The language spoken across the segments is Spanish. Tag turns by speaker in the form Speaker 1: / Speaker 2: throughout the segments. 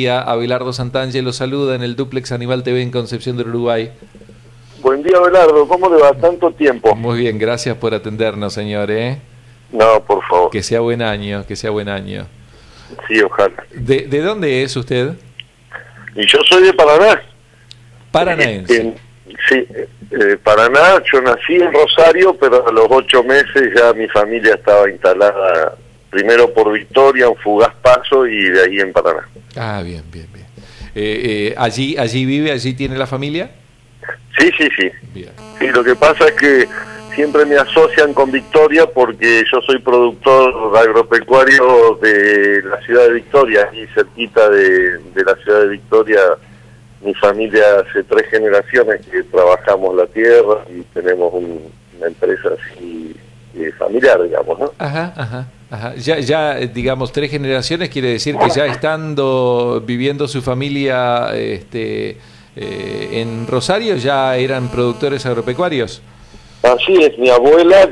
Speaker 1: Abelardo Santangelo saluda en el Duplex Animal TV en Concepción del Uruguay.
Speaker 2: Buen día, Abelardo. ¿Cómo le va? Tanto tiempo.
Speaker 1: Muy bien, gracias por atendernos, señor.
Speaker 2: No, por favor.
Speaker 1: Que sea buen año, que sea buen año.
Speaker 2: Sí, ojalá.
Speaker 1: ¿De dónde es usted?
Speaker 2: Y yo soy de Paraná.
Speaker 1: Paranaense.
Speaker 2: Sí, Paraná. Yo nací en Rosario, pero a los 8 meses ya mi familia estaba instalada, primero por Victoria, un fugaz paso, y de ahí en Paraná.
Speaker 1: Ah, bien, bien, bien. ¿Allí vive, allí tiene la familia?
Speaker 2: Sí, sí, sí.
Speaker 1: Bien.
Speaker 2: Sí, lo que pasa es que siempre me asocian con Victoria porque yo soy productor agropecuario de la ciudad de Victoria, y cerquita de la ciudad de Victoria. Mi familia hace 3 generaciones que trabajamos la tierra y tenemos una empresa así familiar, digamos, ¿no?
Speaker 1: Ajá, ajá, ajá. Ya, digamos, 3 generaciones quiere decir que ya viviendo su familia en Rosario, ya eran productores agropecuarios.
Speaker 2: Así es, mi abuela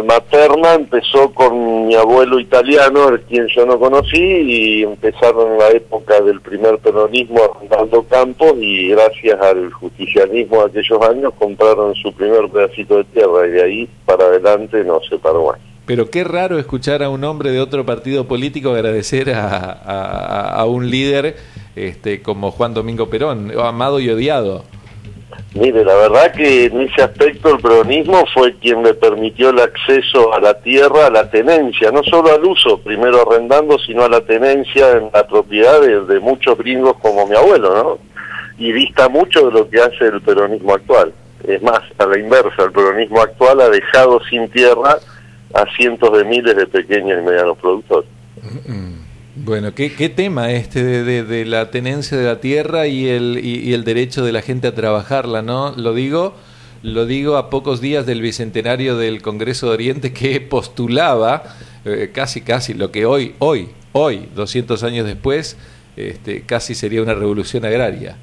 Speaker 2: materna empezó con mi abuelo italiano, a quien yo no conocí, y empezaron en la época del primer peronismo arrendando campos, y gracias al justicialismo de aquellos años compraron su primer pedacito de tierra, y de ahí para adelante no se paró más.
Speaker 1: Pero qué raro escuchar a un hombre de otro partido político agradecer a un líder como Juan Domingo Perón, amado y odiado.
Speaker 2: Mire, la verdad que en ese aspecto el peronismo fue quien le permitió el acceso a la tierra, a la tenencia, no solo al uso, primero arrendando, sino a la tenencia en la propiedad de muchos gringos como mi abuelo, ¿no? Y dista mucho de lo que hace el peronismo actual. Es más, a la inversa, el peronismo actual ha dejado sin tierra a cientos de miles de pequeños y medianos productores.
Speaker 1: Bueno, ¿qué tema de la tenencia de la tierra y el derecho de la gente a trabajarla, ¿no? Lo digo a pocos días del bicentenario del Congreso de Oriente, que postulaba casi lo que hoy, 200 años después, casi sería una revolución agraria.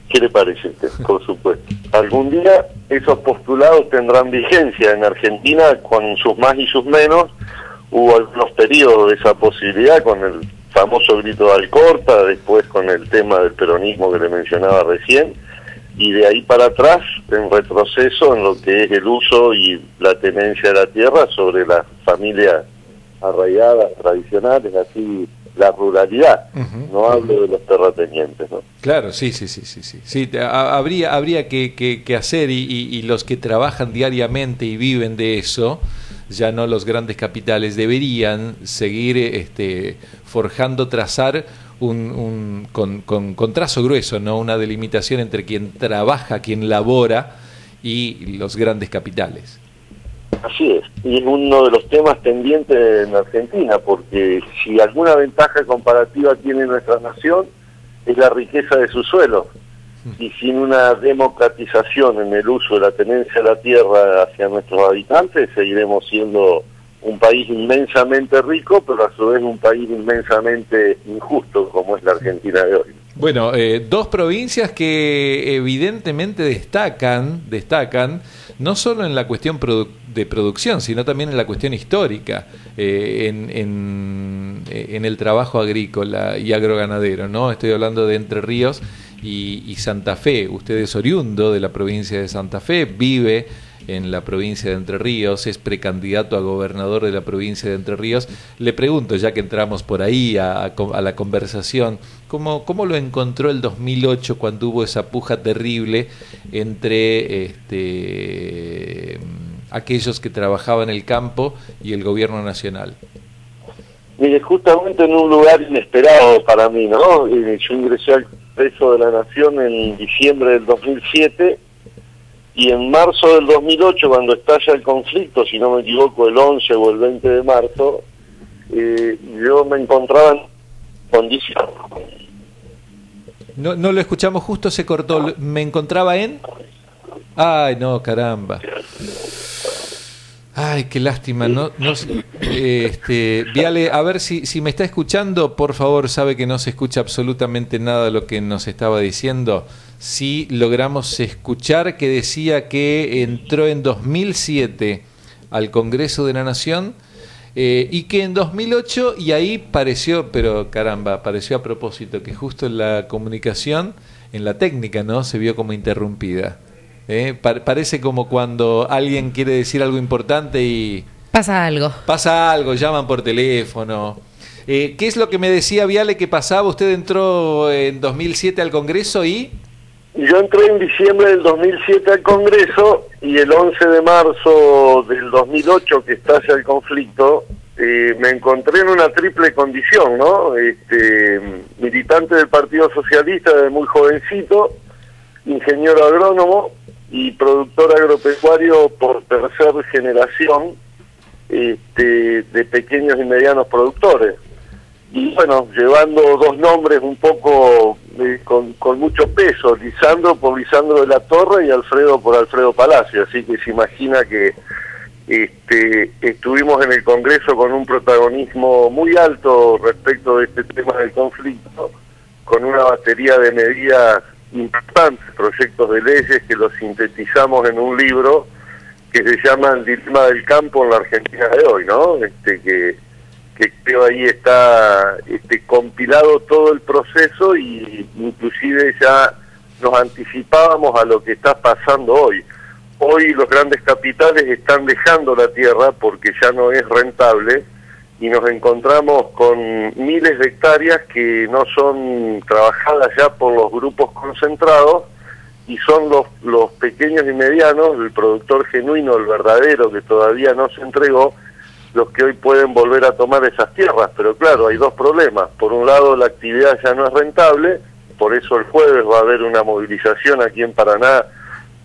Speaker 1: ¿Qué
Speaker 2: le parece usted? Por supuesto. Algún día esos postulados tendrán vigencia. En Argentina, con sus más y sus menos, hubo algunos periodos de esa posibilidad, con el famoso grito de Alcorta, después con el tema del peronismo que le mencionaba recién, y de ahí para atrás, en retroceso en lo que es el uso y la tenencia de la tierra sobre las familias arraigadas, tradicionales, así la ruralidad. No hablo de los terratenientes, ¿no?
Speaker 1: Claro, sí. Habría que hacer, y los que trabajan diariamente y viven de eso, ya no los grandes capitales, deberían seguir forjando, trazar con trazo grueso, ¿no? Una delimitación entre quien trabaja, quien labora, y los grandes capitales.
Speaker 2: Así es, y es uno de los temas pendientes en Argentina, porque si alguna ventaja comparativa tiene nuestra nación, es la riqueza de su suelo. Y sin una democratización en el uso de la tenencia de la tierra hacia nuestros habitantes, seguiremos siendo un país inmensamente rico, pero a su vez un país inmensamente injusto, como es la Argentina de hoy.
Speaker 1: Bueno, 2 provincias que evidentemente destacan no solo en la cuestión de producción, sino también en la cuestión histórica, en el trabajo agrícola y agroganadero, ¿no? Estoy hablando de Entre Ríos y Santa Fe. Usted es oriundo de la provincia de Santa Fe, vive en la provincia de Entre Ríos, es precandidato a gobernador de la provincia de Entre Ríos. Le pregunto, ya que entramos por ahí a la conversación, ¿cómo lo encontró el 2008 cuando hubo esa puja terrible entre aquellos que trabajaban en el campo y el gobierno nacional?
Speaker 2: Mire, justamente en un lugar inesperado para mí, ¿no? Yo ingresé al Congreso de la Nación en diciembre del 2007, y en marzo del 2008, cuando estalla el conflicto, si no me equivoco, el 11 o el 20 de marzo, yo me encontraba en condiciones.
Speaker 1: No lo escuchamos, justo se cortó. ¿Me encontraba en? Ay, no, caramba. Ay, qué lástima. Viale, a ver si me está escuchando, por favor. Sabe que no se escucha absolutamente nada de lo que nos estaba diciendo. Sí logramos escuchar que decía que entró en 2007 al Congreso de la Nación y que en 2008, y ahí pareció, pero caramba, pareció a propósito, que justo en la comunicación, en la técnica, ¿no?, se vio como interrumpida. Parece como cuando alguien quiere decir algo importante y... Pasa algo, llaman por teléfono. ¿Qué es lo que me decía Viale que pasaba? Usted entró en 2007 al Congreso y...
Speaker 2: Yo entré en diciembre del 2007 al Congreso y el 11 de marzo del 2008, que estalla el conflicto, me encontré en una triple condición, ¿no? Militante del Partido Socialista desde muy jovencito, ingeniero agrónomo y productor agropecuario por tercera generación, de pequeños y medianos productores. Y bueno, llevando dos nombres un poco con mucho peso, Lisandro por Lisandro de la Torre y Alfredo por Alfredo Palacio, así que se imagina que estuvimos en el Congreso con un protagonismo muy alto respecto de este tema del conflicto, con una batería de medidas importantes, proyectos de leyes que los sintetizamos en un libro que se llama El dilema del campo en la Argentina de hoy, ¿no? Que creo ahí está compilado todo el proceso y inclusive ya nos anticipábamos a lo que está pasando hoy. Hoy los grandes capitales están dejando la tierra porque ya no es rentable y nos encontramos con miles de hectáreas que no son trabajadas ya por los grupos concentrados y son los pequeños y medianos, el productor genuino, el verdadero, que todavía no se entregó, los que hoy pueden volver a tomar esas tierras. Pero claro, hay dos problemas. Por un lado, la actividad ya no es rentable, por eso el jueves va a haber una movilización aquí en Paraná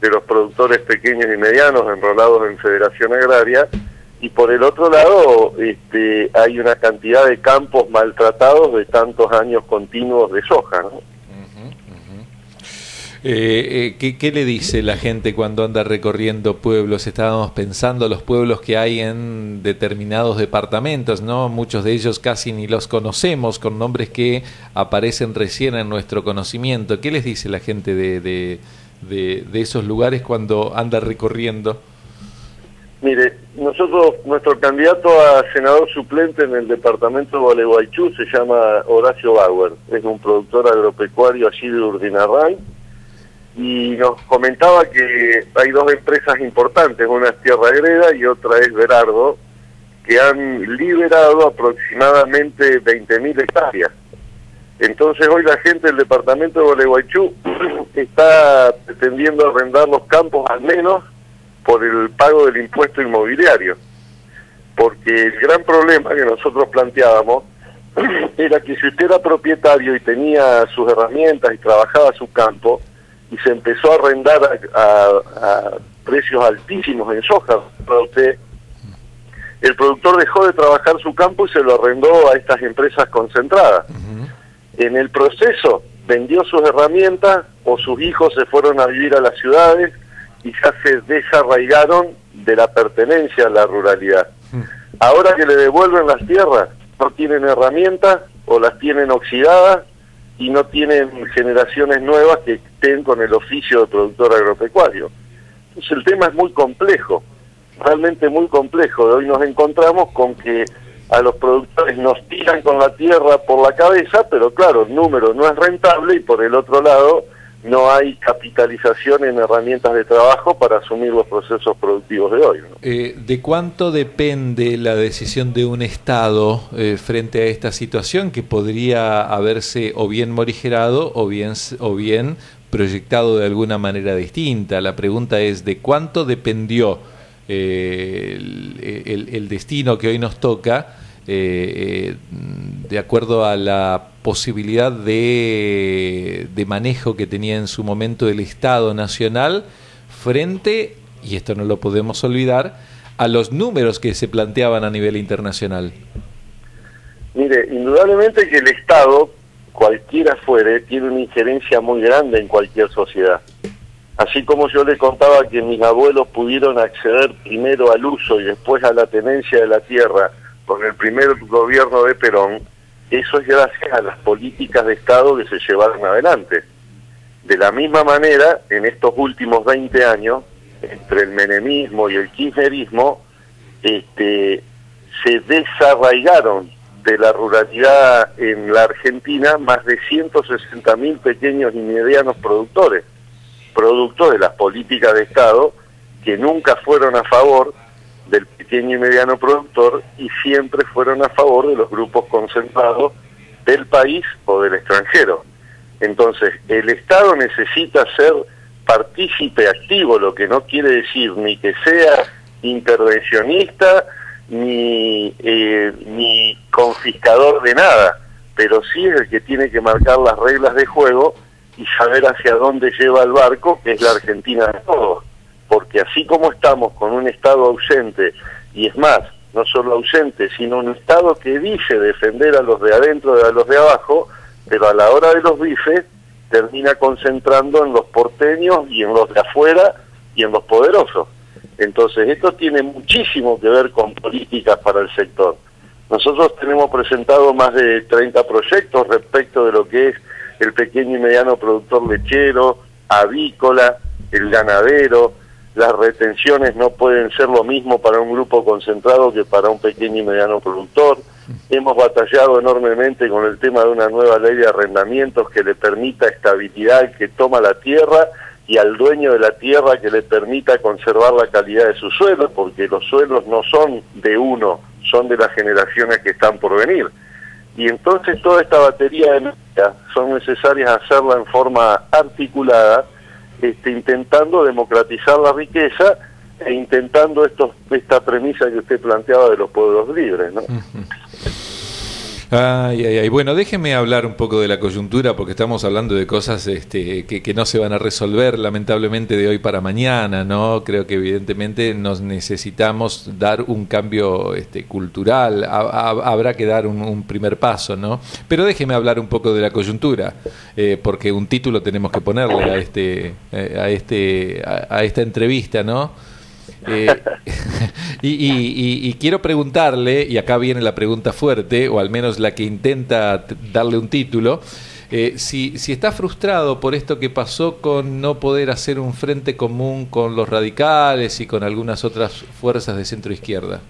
Speaker 2: de los productores pequeños y medianos enrolados en Federación Agraria, y por el otro lado hay una cantidad de campos maltratados de tantos años continuos de soja, ¿no?
Speaker 1: ¿Qué le dice la gente cuando anda recorriendo pueblos? Estábamos pensando los pueblos que hay en determinados departamentos, ¿no? Muchos de ellos casi ni los conocemos, con nombres que aparecen recién en nuestro conocimiento. ¿Qué les dice la gente de esos lugares cuando anda recorriendo?
Speaker 2: Mire, nuestro candidato a senador suplente en el departamento de Gualeguaychú se llama Horacio Bauer, es un productor agropecuario allí de Urdinarray, y nos comentaba que hay dos empresas importantes, una es Tierra Greda y otra es Berardo, que han liberado aproximadamente 20.000 hectáreas. Entonces hoy la gente del departamento de Gualeguaychú está pretendiendo arrendar los campos al menos por el pago del impuesto inmobiliario, porque el gran problema que nosotros planteábamos era que si usted era propietario y tenía sus herramientas y trabajaba su campo, y se empezó a arrendar a precios altísimos en soja para usted, el productor dejó de trabajar su campo y se lo arrendó a estas empresas concentradas. En el proceso vendió sus herramientas o sus hijos se fueron a vivir a las ciudades y ya se desarraigaron de la pertenencia a la ruralidad. Ahora que le devuelven las tierras, no tienen herramientas o las tienen oxidadas y no tienen generaciones nuevas que estén con el oficio de productor agropecuario. Entonces el tema es muy complejo, realmente muy complejo. Hoy nos encontramos con que a los productores nos tiran con la tierra por la cabeza, pero claro, el número no es rentable y por el otro lado no hay capitalización en herramientas de trabajo para asumir los procesos productivos de hoy, ¿no?
Speaker 1: ¿De cuánto depende la decisión de un Estado frente a esta situación que podría haberse o bien morigerado o bien proyectado de alguna manera distinta? La pregunta es, ¿de cuánto dependió el destino que hoy nos toca de acuerdo a la posibilidad de manejo que tenía en su momento el Estado Nacional frente, y esto no lo podemos olvidar, a los números que se planteaban a nivel internacional?
Speaker 2: Mire, indudablemente que el Estado, cualquiera fuere, tiene una injerencia muy grande en cualquier sociedad. Así como yo le contaba que mis abuelos pudieron acceder primero al uso y después a la tenencia de la tierra con el primer gobierno de Perón, eso es gracias a las políticas de Estado que se llevaron adelante. De la misma manera, en estos últimos 20 años, entre el menemismo y el kirchnerismo, se desarraigaron de la ruralidad en la Argentina más de 160.000 pequeños y medianos productores, producto de las políticas de Estado que nunca fueron a favor del pequeño y mediano productor y siempre fueron a favor de los grupos concentrados del país o del extranjero. Entonces, el Estado necesita ser partícipe activo, lo que no quiere decir ni que sea intervencionista ni confiscador de nada, pero sí es el que tiene que marcar las reglas de juego y saber hacia dónde lleva el barco, que es la Argentina de todos. Porque así como estamos con un Estado ausente, y es más, no solo ausente, sino un Estado que dice defender a los de adentro y a los de abajo, pero a la hora de los bifes termina concentrando en los porteños y en los de afuera y en los poderosos. Entonces esto tiene muchísimo que ver con políticas para el sector. Nosotros tenemos presentado más de 30 proyectos respecto de lo que es el pequeño y mediano productor lechero, avícola, el ganadero. Las retenciones no pueden ser lo mismo para un grupo concentrado que para un pequeño y mediano productor. Hemos batallado enormemente con el tema de una nueva ley de arrendamientos que le permita estabilidad al que toma la tierra y al dueño de la tierra que le permita conservar la calidad de su suelo, porque los suelos no son de uno, son de las generaciones que están por venir. Y entonces toda esta batería de medidas son necesarias hacerla en forma articulada, intentando democratizar la riqueza e intentando esta premisa que usted planteaba de los pueblos libres, ¿no?
Speaker 1: Ay, ay, ay. Bueno, déjeme hablar un poco de la coyuntura, porque estamos hablando de cosas que no se van a resolver lamentablemente de hoy para mañana, ¿no? Creo que evidentemente nos necesitamos dar un cambio cultural, habrá que dar un primer paso, ¿no? Pero déjeme hablar un poco de la coyuntura, porque un título tenemos que ponerle a esta entrevista, ¿no? Y quiero preguntarle, y acá viene la pregunta fuerte, o al menos la que intenta darle un título, si está frustrado por esto que pasó con no poder hacer un frente común con los radicales y con algunas otras fuerzas de centro izquierda.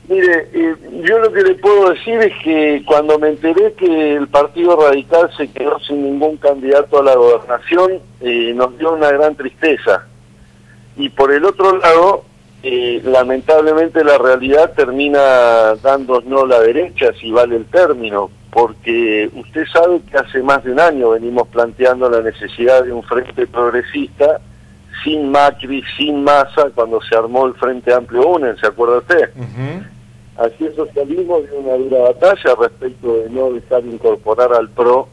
Speaker 2: Mire, yo lo que le puedo decir es que cuando me enteré que el Partido Radical se quedó sin ningún candidato a la gobernación, nos dio una gran tristeza. Y por el otro lado, lamentablemente la realidad termina dándonos la derecha, si vale el término, porque usted sabe que hace más de un año venimos planteando la necesidad de un frente progresista, sin Macri, sin Massa, cuando se armó el Frente Amplio UNEN, ¿se acuerda usted? Así eso salimos de una dura batalla respecto de no dejar incorporar al PRO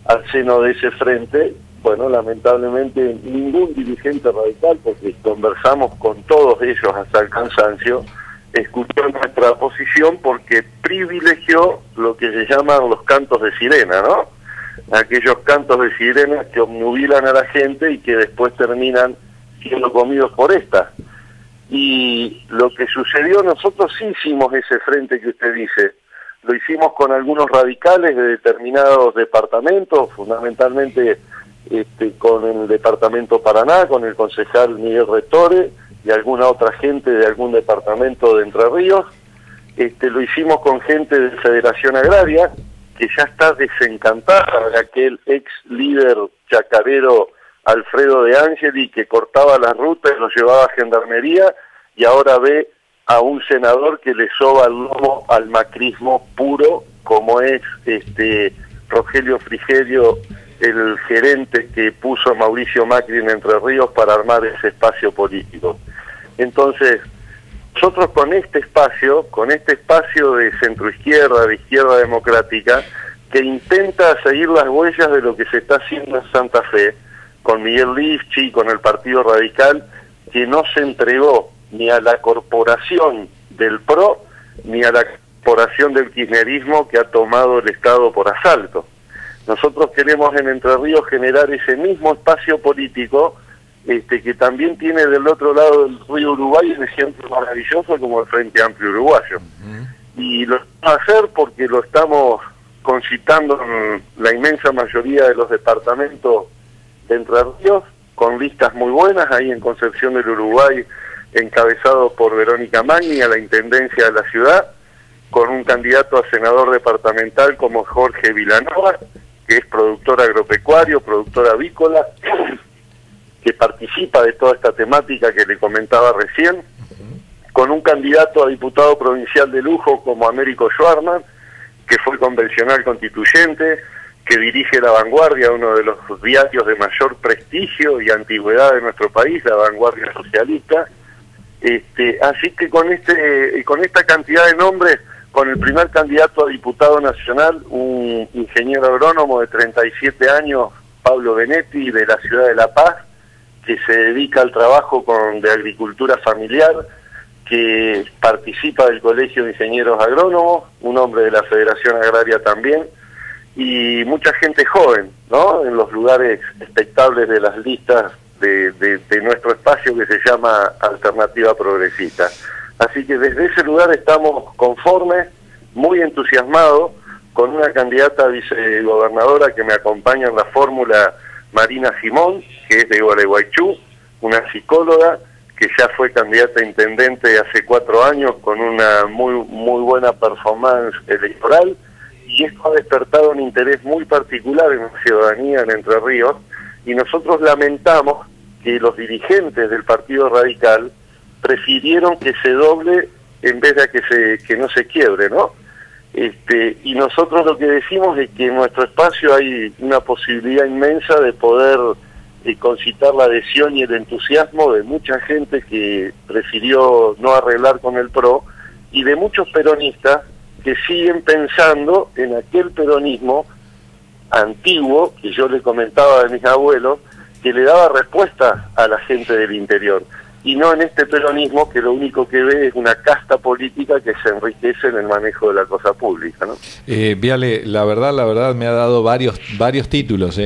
Speaker 2: al seno de ese frente. Bueno, lamentablemente ningún dirigente radical, porque conversamos con todos ellos hasta el cansancio, escuchó nuestra posición porque privilegió lo que se llaman los cantos de sirena, ¿no? Aquellos cantos de sirena que obnubilan a la gente y que después terminan siendo comidos por esta. Y lo que sucedió, nosotros sí hicimos ese frente que usted dice. Lo hicimos con algunos radicales de determinados departamentos, fundamentalmente con el departamento Paraná, con el concejal Miguel Retore y alguna otra gente de algún departamento de Entre Ríos. Lo hicimos con gente de Federación Agraria, que ya está desencantada de aquel ex líder chacarero Alfredo de Angeli, que cortaba las rutas y los llevaba a Gendarmería, y ahora ve a un senador que le soba el lomo al macrismo puro, como es Rogelio Frigerio, el gerente que puso Mauricio Macri en Entre Ríos para armar ese espacio político. Entonces, nosotros con este espacio de centroizquierda, de izquierda democrática, que intenta seguir las huellas de lo que se está haciendo en Santa Fe, con Miguel Lifchi, con el Partido Radical, que no se entregó ni a la corporación del PRO, ni a la corporación del kirchnerismo que ha tomado el Estado por asalto. Nosotros queremos en Entre Ríos generar ese mismo espacio político que también tiene del otro lado del río Uruguay un ejemplo maravilloso como el Frente Amplio Uruguayo. Y lo vamos a hacer porque lo estamos concitando en la inmensa mayoría de los departamentos de Entre Ríos, con listas muy buenas. Ahí en Concepción del Uruguay encabezado por Verónica Magni a la intendencia de la ciudad, con un candidato a senador departamental como Jorge Vilanova, que es productor agropecuario, productor avícola, que participa de toda esta temática que le comentaba recién, con un candidato a diputado provincial de lujo como Américo Schwarman, que fue convencional constituyente, que dirige La Vanguardia, uno de los diarios de mayor prestigio y antigüedad de nuestro país, La Vanguardia Socialista. Así que con esta cantidad de nombres, con el primer candidato a diputado nacional, un ingeniero agrónomo de 37 años, Pablo Benetti, de la ciudad de La Paz, que se dedica al trabajo de agricultura familiar, que participa del Colegio de Ingenieros Agrónomos, un hombre de la Federación Agraria también, y mucha gente joven, ¿no?, en los lugares expectables de las listas de nuestro espacio que se llama Alternativa Progresista. Así que desde ese lugar estamos conformes, muy entusiasmados, con una candidata a vicegobernadora que me acompaña en la fórmula, Marina Simón, que es de Gualeguaychú, una psicóloga que ya fue candidata a intendente hace 4 años con una muy buena performance electoral, y esto ha despertado un interés muy particular en la ciudadanía en Entre Ríos, y nosotros lamentamos que los dirigentes del Partido Radical prefirieron que se doble en vez de que no se quiebre, ¿no? Y nosotros lo que decimos es que en nuestro espacio hay una posibilidad inmensa de poder concitar la adhesión y el entusiasmo de mucha gente que prefirió no arreglar con el PRO, y de muchos peronistas que siguen pensando en aquel peronismo antiguo que yo le comentaba de mis abuelos, que le daba respuesta a la gente del interior, y no en este peronismo que lo único que ve es una casta política que se enriquece en el manejo de la cosa pública, ¿no?
Speaker 1: Viale, la verdad me ha dado varios títulos,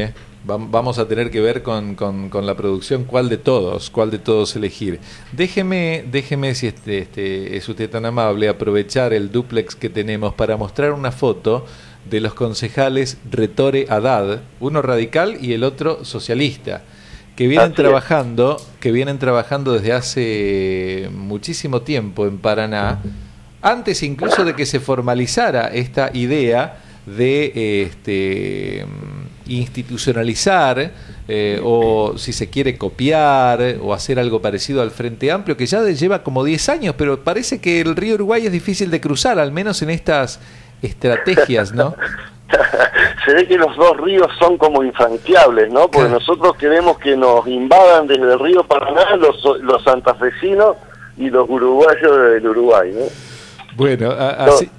Speaker 1: Vamos a tener que ver con la producción cuál de todos elegir. Déjeme si es usted tan amable, aprovechar el dúplex que tenemos para mostrar una foto de los concejales Retore Haddad, uno radical y el otro socialista, que vienen trabajando desde hace muchísimo tiempo en Paraná, antes incluso de que se formalizara esta idea de institucionalizar o si se quiere copiar o hacer algo parecido al Frente Amplio, que ya lleva como 10 años, pero parece que el río Uruguay es difícil de cruzar, al menos en estas estrategias, ¿no?
Speaker 2: Se ve que los dos ríos son como infranqueables, ¿no? Porque nosotros queremos que nos invadan desde el río Paraná los santafesinos y los uruguayos del Uruguay, ¿no?
Speaker 1: Bueno,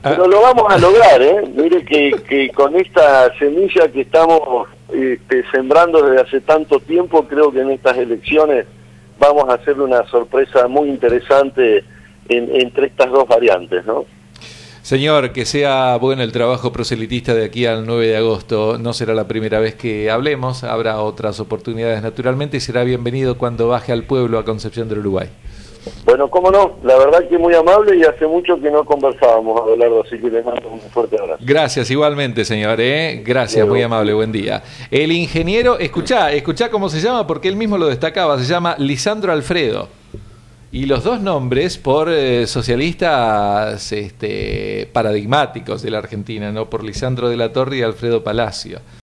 Speaker 2: pero lo vamos a lograr, ¿eh? Mire que con esta semilla que estamos sembrando desde hace tanto tiempo, creo que en estas elecciones vamos a hacerle una sorpresa muy interesante entre estas dos variantes, ¿no?
Speaker 1: Señor, que sea bueno el trabajo proselitista de aquí al 9 de agosto. No será la primera vez que hablemos, habrá otras oportunidades naturalmente, y será bienvenido cuando baje al pueblo a Concepción del Uruguay.
Speaker 2: Bueno, cómo no, la verdad que muy amable, y hace mucho que no conversábamos, Abelardo, así que le mando un fuerte abrazo.
Speaker 1: Gracias, igualmente, señor, gracias, muy amable, buen día. El ingeniero, escuchá cómo se llama, porque él mismo lo destacaba, se llama Lisandro Alfredo. Y los dos nombres por socialistas paradigmáticos de la Argentina, ¿no? Por Lisandro de la Torre y Alfredo Palacio.